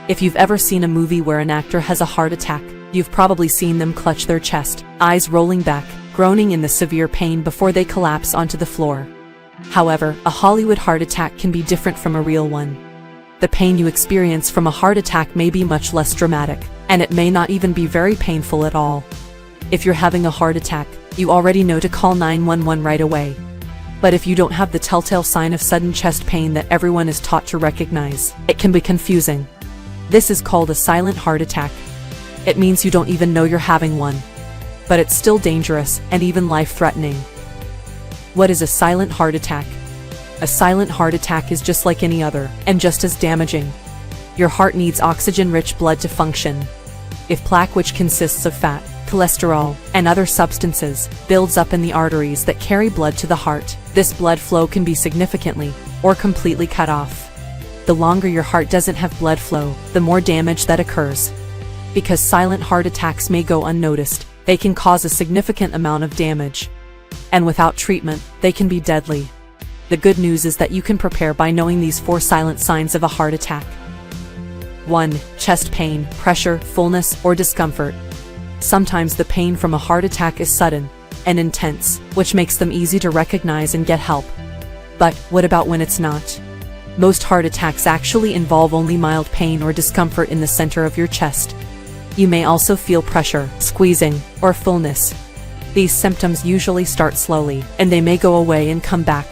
If you've ever seen a movie where an actor has a heart attack, you've probably seen them clutch their chest, eyes rolling back, groaning in the severe pain before they collapse onto the floor. However, a Hollywood heart attack can be different from a real one. The pain you experience from a heart attack may be much less dramatic, and it may not even be very painful at all. If you're having a heart attack, you already know to call 911 right away. But if you don't have the telltale sign of sudden chest pain that everyone is taught to recognize, it can be confusing. This is called a silent heart attack. It means you don't even know you're having one. But it's still dangerous and even life-threatening. What is a silent heart attack? A silent heart attack is just like any other, and just as damaging. Your heart needs oxygen-rich blood to function. If plaque, which consists of fat, cholesterol, and other substances, builds up in the arteries that carry blood to the heart, this blood flow can be significantly or completely cut off. The longer your heart doesn't have blood flow, the more damage that occurs. Because silent heart attacks may go unnoticed, they can cause a significant amount of damage. And without treatment, they can be deadly. The good news is that you can prepare by knowing these 4 silent signs of a heart attack. 1. Chest pain, pressure, fullness, or discomfort. Sometimes the pain from a heart attack is sudden and intense, which makes them easy to recognize and get help. But what about when it's not? Most heart attacks actually involve only mild pain or discomfort in the center of your chest. You may also feel pressure, squeezing, or fullness. These symptoms usually start slowly, and they may go away and come back.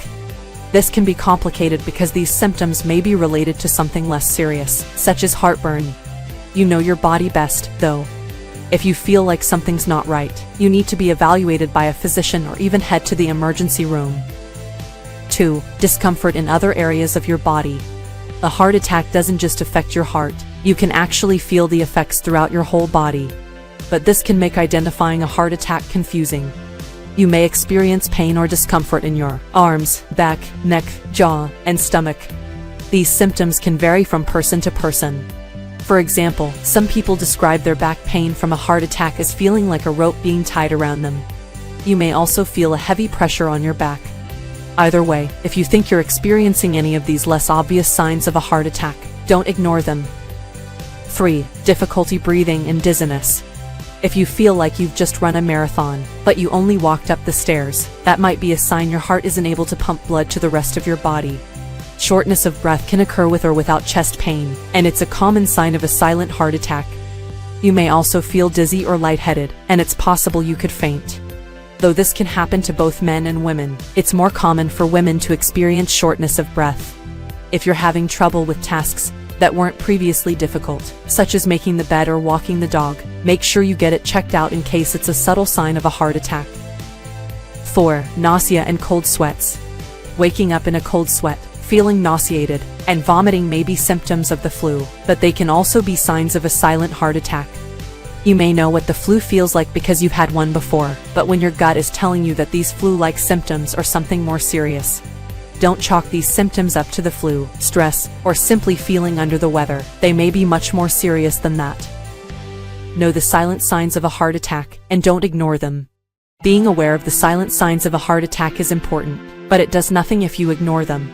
This can be complicated because these symptoms may be related to something less serious, such as heartburn. You know your body best, though. If you feel like something's not right, you need to be evaluated by a physician or even head to the emergency room. 2. Discomfort in other areas of your body. A heart attack doesn't just affect your heart, you can actually feel the effects throughout your whole body. But this can make identifying a heart attack confusing. You may experience pain or discomfort in your arms, back, neck, jaw, and stomach. These symptoms can vary from person to person. For example, some people describe their back pain from a heart attack as feeling like a rope being tied around them. You may also feel a heavy pressure on your back. Either way, if you think you're experiencing any of these less obvious signs of a heart attack, don't ignore them. 3. Difficulty breathing and dizziness. If you feel like you've just run a marathon, but you only walked up the stairs, that might be a sign your heart isn't able to pump blood to the rest of your body. Shortness of breath can occur with or without chest pain, and it's a common sign of a silent heart attack. You may also feel dizzy or lightheaded, and it's possible you could faint. Though this can happen to both men and women, it's more common for women to experience shortness of breath. If you're having trouble with tasks that weren't previously difficult, such as making the bed or walking the dog, make sure you get it checked out in case it's a subtle sign of a heart attack. 4. Nausea and cold sweats. Waking up in a cold sweat, feeling nauseated, and vomiting may be symptoms of the flu, but they can also be signs of a silent heart attack. You may know what the flu feels like because you've had one before, but when your gut is telling you that these flu-like symptoms are something more serious, don't chalk these symptoms up to the flu, stress, or simply feeling under the weather. They may be much more serious than that. Know the silent signs of a heart attack, and don't ignore them. Being aware of the silent signs of a heart attack is important, but it does nothing if you ignore them.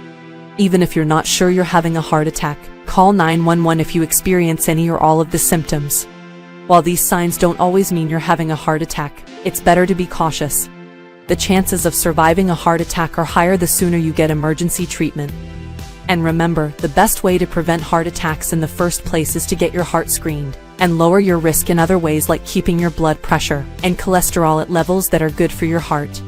Even if you're not sure you're having a heart attack, call 911 if you experience any or all of the symptoms. While these signs don't always mean you're having a heart attack, it's better to be cautious. The chances of surviving a heart attack are higher the sooner you get emergency treatment. And remember, the best way to prevent heart attacks in the first place is to get your heart screened, and lower your risk in other ways like keeping your blood pressure and cholesterol at levels that are good for your heart.